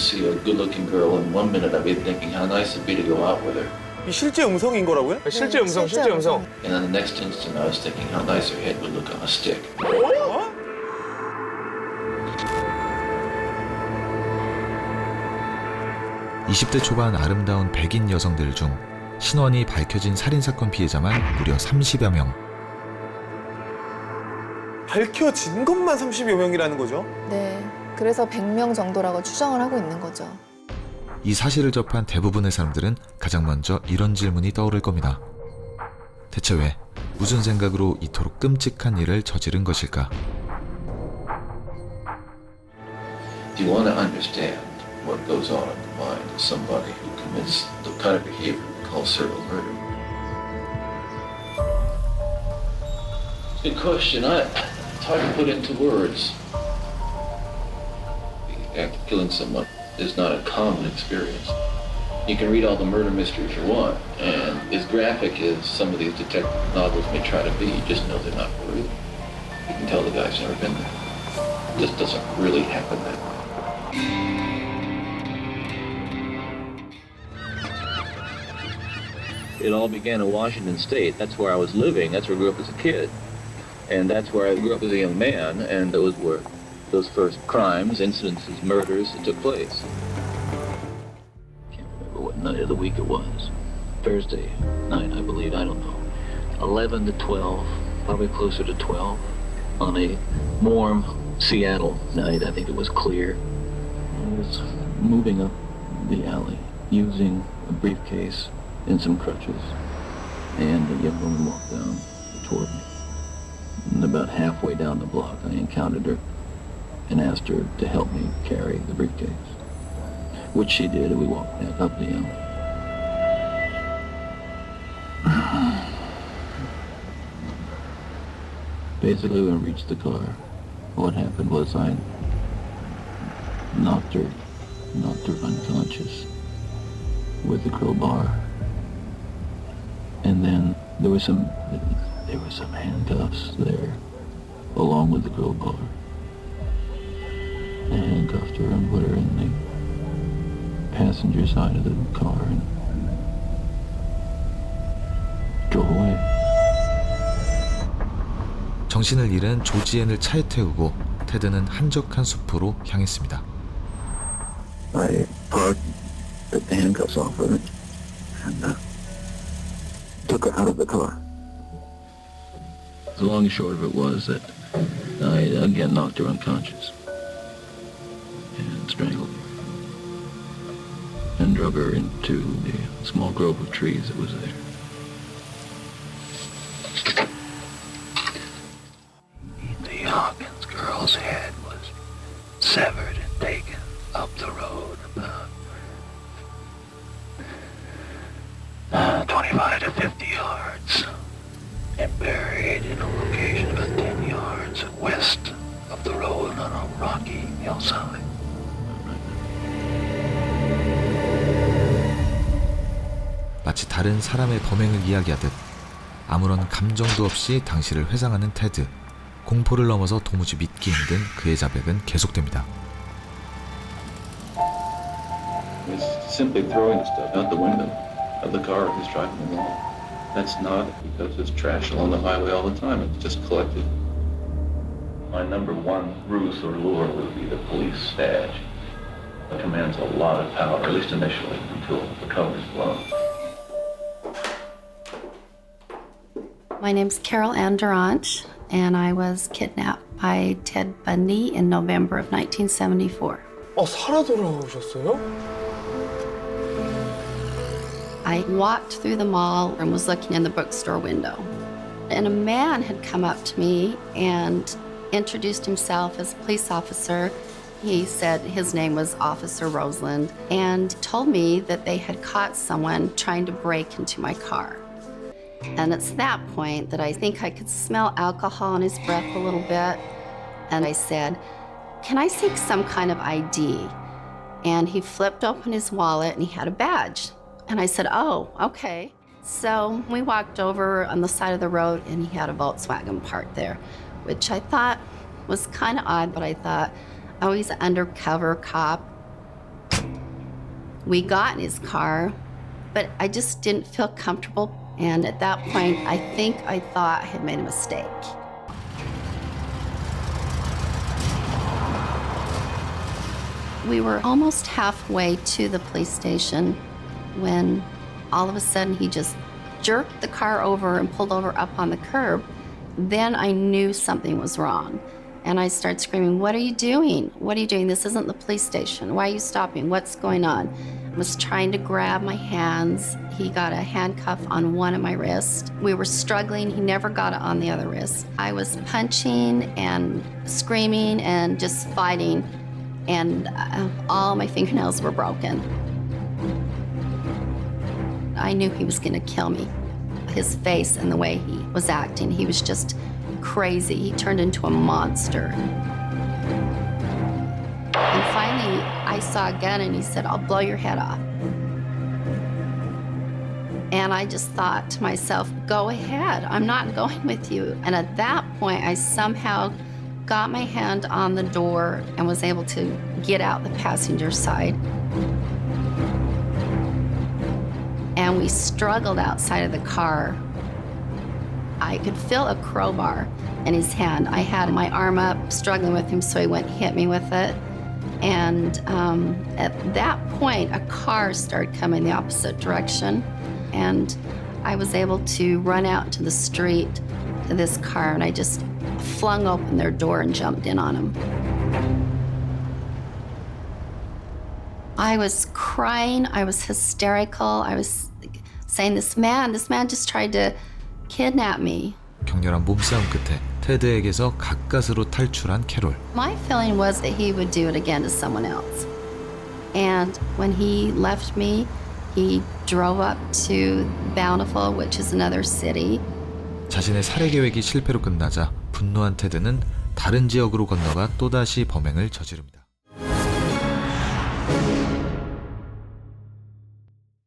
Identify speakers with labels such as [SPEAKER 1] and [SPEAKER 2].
[SPEAKER 1] see a good-looking girl, and 1 minute I'd be thinking how nice it'd be to go out with her.
[SPEAKER 2] 이 실제 음성인 거라고요?
[SPEAKER 3] 실제 음성, 실제 음성.
[SPEAKER 1] And then the next instant I was thinking how nice her head would look on a stick.
[SPEAKER 2] 어?
[SPEAKER 4] 20대 초반 아름다운 백인 여성들 중 신원이 밝혀진 살인사건 피해자만 무려 30여 명.
[SPEAKER 2] 밝혀진 것만 30여 명이라는 거죠?
[SPEAKER 5] 네. 그래서 100명 정도라고 추정을 하고 있는 거죠.
[SPEAKER 4] 이 사실을 접한 대부분의 사람들은 가장 먼저 이런 질문이 떠오를 겁니다. 대체 왜, 무슨 생각으로 이토록 끔찍한 일을 저지른 것일까?
[SPEAKER 1] Do you want to understand what goes on in the mind of somebody who commits the kind of behavior we call serial murder? Good question. It's hard to put into words. The act of killing someone is not a common experience. You can read all the murder mysteries you want, and as graphic as some of these detective novels may try to be, you just know they're not real. You can tell the guy's never been there. It just doesn't really happen that way. It all began in Washington State. That's where I was living. That's where I grew up as a kid. And that's where I grew up as a young man. And those were those first crimes, incidences, murders that took place. Can't remember what night of the week it was. Thursday night, I believe. I don't know. 11 to 12, probably closer to 12, on a warm Seattle night. I think it was clear. I was moving up the alley using a briefcase and some crutches, and a young woman walked down toward me. And about halfway down the block, I encountered her and asked her to help me carry the briefcase, which she did, and we walked back up the alley. Basically, when we reached the car, what happened was I knocked her unconscious with the crowbar. And then there were some handcuffs there, along with the crowbar. I handcuffed her and put her in the passenger side of the car and drove away.
[SPEAKER 4] 정신을 잃은 조지앤을 차에 태우고 테드는 한적한 숲으로 향했습니다.
[SPEAKER 1] I parked, took the handcuffs off of it, and took her out of the car. The long and short of it was that I again knocked her unconscious and strangled her and drug her into the small grove of trees that was there. The Hawkins girl's head was severed and taken up the road about 25 to 50 yards and buried in a location about 10 yards west of the road on a rocky hillside.
[SPEAKER 4] 마치 다른 사람의 범행을 이야기하듯 아무런 감정도 없이 당시를 회상하는 테드. 공포를 넘어서 도무지 믿기 힘든 그의 자백은 계속됩니다.
[SPEAKER 1] It's simply throwing stuff out the window of the car he's driving along. That's not because there's trash along the highway all the time. It's just collected. My number one ruse or lure would be the police badge. It commands a lot of power, at least initially, until the cover is blown.
[SPEAKER 6] My name's Carol Ann Durant, and I was kidnapped by Ted Bundy in November of 1974.
[SPEAKER 2] 살아 돌아오셨어요?
[SPEAKER 6] I walked through the mall and was looking in the bookstore window. And a man had come up to me and introduced himself as a police officer. He said his name was Officer Roseland and told me that they had caught someone trying to break into my car. And it's that point that I think I could smell alcohol in his breath a little bit. And I said, "Can I seek some kind of ID?" And he flipped open his wallet and he had a badge. And I said, "Oh, okay." So we walked over on the side of the road and he had a Volkswagen parked there, which I thought was kind of odd, but I thought, oh, he's an undercover cop. We got in his car, but I just didn't feel comfortable. And at that point, I think I thought I had made a mistake. We were almost halfway to the police station when all of a sudden he just jerked the car over and pulled over up on the curb. Then I knew something was wrong. And I started screaming, "What are you doing? What are you doing? This isn't the police station. Why are you stopping? What's going on?" I was trying to grab my hands. He got a handcuff on one of my wrists. We were struggling. He never got it on the other wrist. I was punching and screaming and just fighting. And all my fingernails were broken. I knew he was gonna kill me. His face and the way he was acting, he was just crazy. He turned into a monster. And finally, I saw a gun and he said, "I'll blow your head off." And I just thought to myself, go ahead, I'm not going with you. And at that point, I somehow got my hand on the door and was able to get out the passenger side. And we struggled outside of the car. I could feel a crowbar in his hand. I had my arm up, struggling with him, so he went and hit me with it. And at that point, a car started coming the opposite direction. And I was able to run out into the street to this car, and I just flung open their door and jumped in on him. I was crying, I was hysterical, I was saying, this man just tried to kidnap me.
[SPEAKER 4] 격렬한 몸싸움 끝에 테드에게서 가까스로 탈출한 캐롤.
[SPEAKER 6] My feeling was that he would do it again to someone else. And when he left me, he drove up to Bountiful, which is another city.
[SPEAKER 4] 자신의 살해 계획이 실패로 끝나자 분노한 테드는 다른 지역으로 건너가 또다시 범행을 저지릅니다.